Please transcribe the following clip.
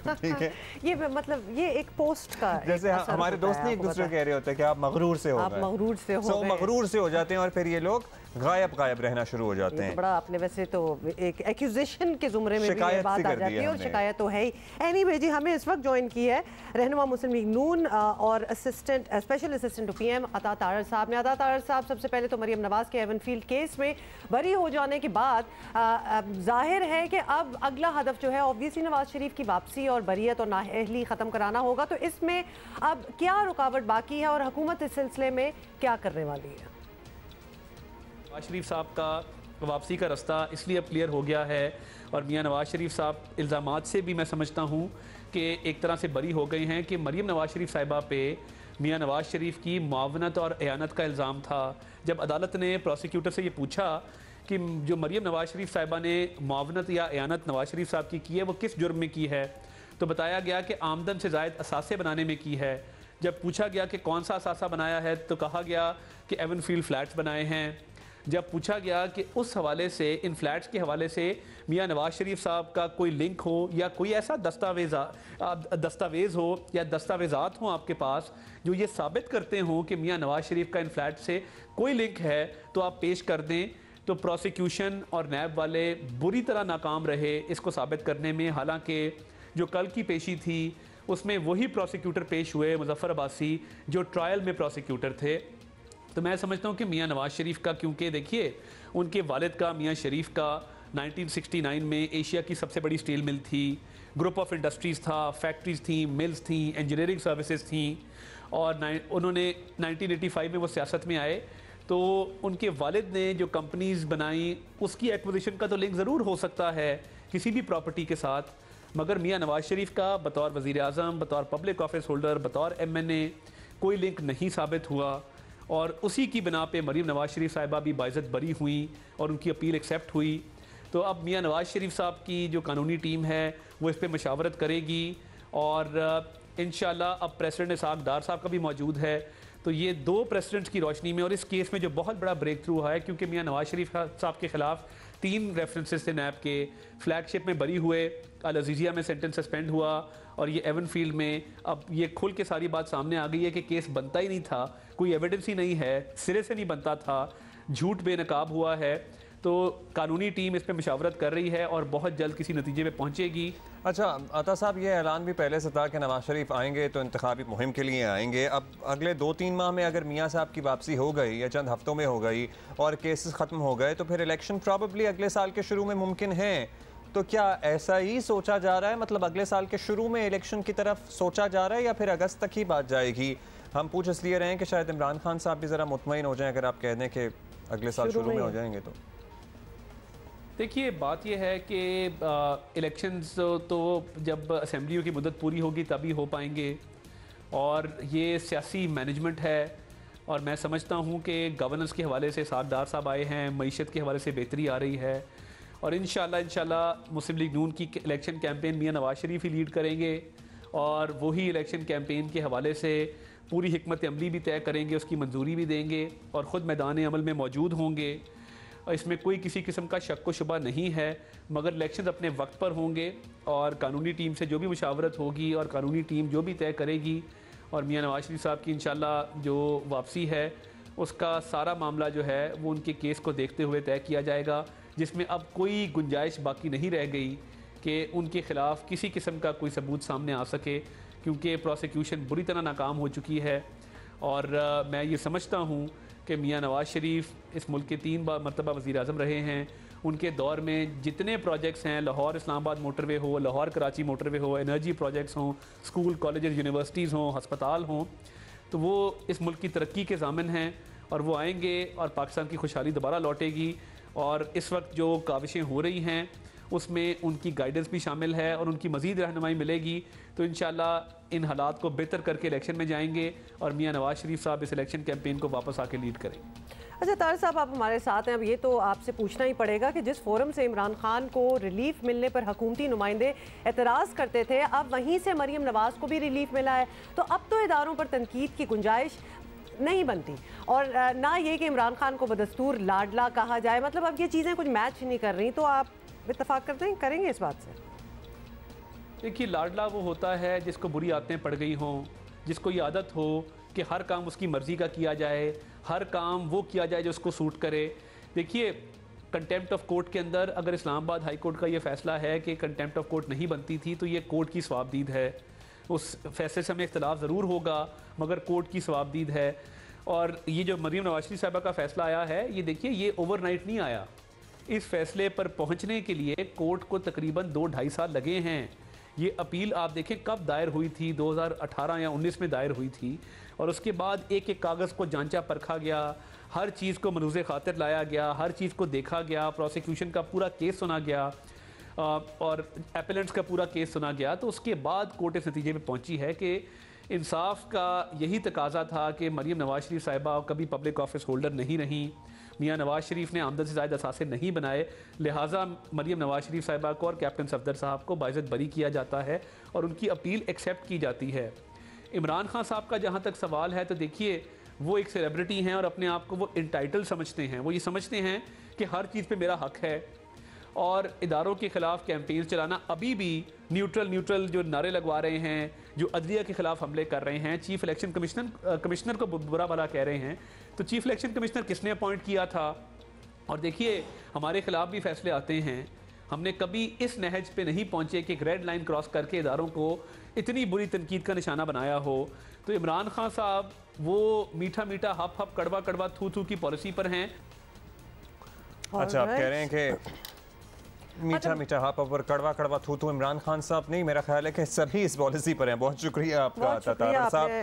ठीक है ये मतलब ये एक पोस्ट का जैसे हमारे दोस्त नहीं एक दूसरे कह रहे होते हैं कि आप मगरूर से हो गए, आप मगरूर से हो गए, मगरूर से हो जाते हैं और फिर ये लोग गायब रहना शुरू हो जाते हैं। तो बड़ा आपने वैसे तो एक एक्यूजेशन के जुमरे में भी ये बात आ जाती है और शिकायत तो है ही। एनीवे जी, हमें इस वक्त ज्वाइन की है रहनुमा मुस्लिम लीग नून और स्पेशल असिस्टेंट टू पीएम अता तारर साहब ने। अता तारर साहब, सबसे पहले तो मरियम नवाज के एवनफील्ड केस में बरी हो जाने के बाद जाहिर है कि अब अगला हदफ जो है ऑब्वियसली नवाज शरीफ की वापसी और बरियत और नाअहली ख़त्म कराना होगा। तो इसमें अब क्या रुकावट बाकी है और हुकूमत इस सिलसिले में क्या करने वाली है? नवाज शरीफ साहब का वापसी का रास्ता इसलिए अब क्लियर हो गया है और मियां नवाज शरीफ साहब इल्ज़ामात से भी मैं समझता हूँ कि एक तरह से बरी हो गए हैं कि मरियम नवाज शरीफ साहिबा पे मियां नवाज शरीफ की मुआवनत और एयानत का इल्ज़ाम था। जब अदालत ने प्रोसिक्यूटर से ये पूछा कि जो मरियम नवाज शरीफ साहिबा ने मुआवनत या एयानत नवाज शरीफ साहब की है वो किस जुर्म में की है, तो बताया गया कि आमदन से ज़ायद असासे बनाने में की है। जब पूछा गया कि कौन सा असासा बनाया है तो कहा गया कि एवनफील्ड फ्लैट्स बनाए हैं। जब पूछा गया कि उस हवाले से, इन फ्लैट्स के हवाले से मियां नवाज शरीफ साहब का कोई लिंक हो या कोई ऐसा दस्तावेज़ हो या दस्तावेज़ात हों आपके पास जो ये साबित करते हों कि मियां नवाज शरीफ का इन फ्लैट से कोई लिंक है, तो आप पेश कर दें। तो प्रोसिक्यूशन और नैब वाले बुरी तरह नाकाम रहे इसको साबित करने में। हालांकि जो कल की पेशी थी उसमें वही प्रोसिक्यूटर पेश हुए मुजफ्फर अब्बासी जो ट्रायल में प्रोसिक्यूटर थे। तो मैं समझता हूँ कि मियां नवाज शरीफ का, क्योंकि देखिए उनके वालिद का मियां शरीफ का 1969 में एशिया की सबसे बड़ी स्टील मिल थी, ग्रुप ऑफ इंडस्ट्रीज़ था, फैक्ट्रीज़ थी, मिल्स थी, इंजीनियरिंग सर्विसेज थी और उन्होंने 1985 में वो सियासत में आए। तो उनके वालिद ने जो कंपनीज़ बनाई उसकी एक्विजिशन का तो लिंक ज़रूर हो सकता है किसी भी प्रॉपर्टी के साथ, मगर मियां नवाज शरीफ का बतौर वज़ीर आज़म, बतौर पब्लिक ऑफिस होल्डर, बतौर MNA कोई लिंक नहीं साबित हुआ। और उसी की बिना पे मरियम नवाज शरीफ साहिबा भी बाइज़्ज़त बरी हुई और उनकी अपील एक्सेप्ट हुई। तो अब मियां नवाज शरीफ साहब की जो कानूनी टीम है वो इस पर मशावरत करेगी और इंशाल्लाह अब प्रेसिडेंट इसहाक डार साहब का भी मौजूद है। तो ये दो प्रेसिडेंट्स की रोशनी में और इस केस में जो बहुत बड़ा ब्रेक थ्रू है, क्योंकि मियां नवाज शरीफ साहब के ख़िलाफ़ 3 रेफरेंसेस थे नैब के, फ्लैगशिप में बरी हुए, अल अजीज़िया में सेंटेंस सस्पेंड हुआ और ये एवनफील्ड में अब ये खुल के सारी बात सामने आ गई है कि केस बनता ही नहीं था, कोई एविडेंस ही नहीं है, सिरे से नहीं बनता था, झूठ बेनकाब हुआ है। तो कानूनी टीम इस पर मशावरत कर रही है और बहुत जल्द किसी नतीजे पे पहुंचेगी। अच्छा अता साहब, ये ऐलान भी पहले से था कि नवाज शरीफ आएंगे तो इंतखाबी मुहिम के लिए आएंगे। अब अगले 2-3 माह में अगर मियां साहब की वापसी हो गई या चंद हफ्तों में हो गई और केसेस ख़त्म हो गए तो फिर इलेक्शन प्रॉबेबली अगले साल के शुरू में मुमकिन है। तो क्या ऐसा ही सोचा जा रहा है, मतलब अगले साल के शुरू में इलेक्शन की तरफ सोचा जा रहा है या फिर अगस्त तक ही बात जाएगी? हम पूछ इसलिए रहे हैं कि शायद इमरान खान साहब भी ज़रा मुतमईन हो जाएं अगर आप कह दें कि अगले साल शुरू में हो जाएंगे। तो देखिए बात यह है कि इलेक्शंस तो जब असेंबलियों की मुद्दत पूरी होगी तभी हो पाएंगे और ये सियासी मैनेजमेंट है और मैं समझता हूँ कि गवर्नेंस के हवाले से सागदार साहब आए हैं, मईशत के हवाले से बेहतरी आ रही है और इंशाल्लाह मुस्लिम लीग नून की इलेक्शन कैंपेन मियां नवाज शरीफ ही लीड करेंगे और वही इलेक्शन कैंपेन के हवाले से पूरी हिकमत अमली भी तय करेंगे, उसकी मंजूरी भी देंगे और ख़ुद मैदान अमल में मौजूद होंगे। इसमें कोई किसी किस्म का शक व शुबा नहीं है, मगर इलेक्शन अपने वक्त पर होंगे और कानूनी टीम से जो भी मुशावरत होगी और कानूनी टीम जो भी तय करेगी और मियां नवाज शरीफ साहब की इंशाल्लाह जो वापसी है उसका सारा मामला जो है वो उनके केस को देखते हुए तय किया जाएगा, जिसमें अब कोई गुंजाइश बाकी नहीं रह गई कि उनके ख़िलाफ़ किसी किस्म का कोई सबूत सामने आ सके, क्योंकि प्रोसिक्यूशन बुरी तरह नाकाम हो चुकी है। और मैं ये समझता हूँ कि मियां नवाज शरीफ इस मुल्क के 3 मरतबा वज़ीर आज़म रहे हैं, उनके दौर में जितने प्रोजेक्ट्स हैं, लाहौर इस्लामाबाद मोटरवे हो, लाहौर कराची मोटरवे हो, एनर्जी प्रोजेक्ट्स हों, स्कूल कॉलेजेस यूनिवर्सिटीज़ हों, हस्पताल हों, तो वो इस मुल्क की तरक्की के ज़ामिन हैं और वो आएंगे और पाकिस्तान की खुशहाली दोबारा लौटेगी। और इस वक्त जो काविशें हो रही हैं उसमें उनकी गाइडेंस भी शामिल है और उनकी मज़ीद रहनुमाई मिलेगी। तो इंशाल्लाह इन हालात को बेहतर करके इलेक्शन में जाएंगे और मियां नवाज शरीफ साहब इस इलेक्शन कैंपेन को वापस आके लीड करेंगे। अच्छा तार साहब, आप हमारे साथ हैं, अब ये तो आपसे पूछना ही पड़ेगा कि जिस फोरम से इमरान खान को रिलीफ मिलने पर हुकूमती नुमाइंदे एतराज़ करते थे, अब वहीं से मरियम नवाज को भी रिलीफ मिला है, तो अब तो इदारों पर तनकीद की गुंजाइश नहीं बनती और ना ये कि इमरान खान को बदस्तूर लाडला कहा जाए। मतलब अब ये चीज़ें कुछ मैच नहीं कर रही, तो आप इत्तेफाक करते हैं, करेंगे इस बात से? देखिए, लाडला वो होता है जिसको बुरी आदतें पड़ गई हों, जिसको ये आदत हो कि हर काम उसकी मर्ज़ी का किया जाए, हर काम वो किया जाए जो उसको सूट करे। देखिए, कंटेम्प्ट ऑफ कोर्ट के अंदर अगर इस्लामाबाद हाई कोर्ट का ये फैसला है कि कंटेम्प्ट ऑफ कोर्ट नहीं बनती थी, तो ये कोर्ट की सवाबदीद है। उस फैसले से हमें इख्तलाफ ज़रूर होगा, मगर कोर्ट की सवाबदीद है। और ये जो मरीम नवाज शरीफ साहिबा का फैसला आया है, ये देखिए, ये ओवरनाइट नहीं आया। इस फैसले पर पहुंचने के लिए कोर्ट को तकरीबन 2-2.5 साल लगे हैं। ये अपील आप देखें कब दायर हुई थी, 2018 या 19 में दायर हुई थी, और उसके बाद एक एक कागज़ को जांचा परखा गया, हर चीज़ को मरूज़े खातिर लाया गया, हर चीज़ को देखा गया, प्रोसिक्यूशन का पूरा केस सुना गया और एपेलेंट्स का पूरा केस सुना गया। तो उसके बाद कोर्ट इस नतीजे में पहुंची है कि इंसाफ का यही तकाजा था कि मरीम नवाज शरीफ साहिबा कभी पब्लिक ऑफिस होल्डर नहीं रही, मियाँ नवाज शरीफ ने आमदन से ज़्यादा असासे नहीं बनाए, लिहाजा मरीम नवाज शरीफ साहिबा को और कैप्टन सफदर साहब को बाइज़्ज़त बरी किया जाता है और उनकी अपील एक्सेप्ट की जाती है। इमरान खान साहब का जहाँ तक सवाल है, तो देखिए, वो एक सेलिब्रिटी हैं और अपने आप को वो इंटाइटल समझते हैं। वो ये समझते हैं कि हर चीज़ पे मेरा हक है, और इदारों के ख़िलाफ़ कैंपेन चलाना, अभी भी न्यूट्रल जो नारे लगवा रहे हैं, जो अदलिया के ख़िलाफ़ हमले कर रहे हैं, चीफ़ इलेक्शन कमिश्नर को बुरा भला कह रहे हैं। तो चीफ़ इलेक्शन कमिश्नर किसने अपॉइंट किया था? और देखिए, हमारे ख़िलाफ़ भी फैसले आते हैं। हमने कभी इस नहज पे नहीं पहुँचे कि एक रेड लाइन क्रॉस करके इदारों को इतनी बुरी तनकीद का निशाना बनाया हो। तो इमरान खान साहब वो मीठा मीठा हप हप कड़वा कड़वा थू थू की पॉलिसी पर हैं। अच्छा, आप कह रहे हैं कि मीठा मीठा हप हप और कड़वा कड़वा थू थू इमरान खान साहब नहीं, मेरा ख्याल है कि सभी इस पॉलिसी पर हैं। बहुत शुक्रिया आपका तारा साहब।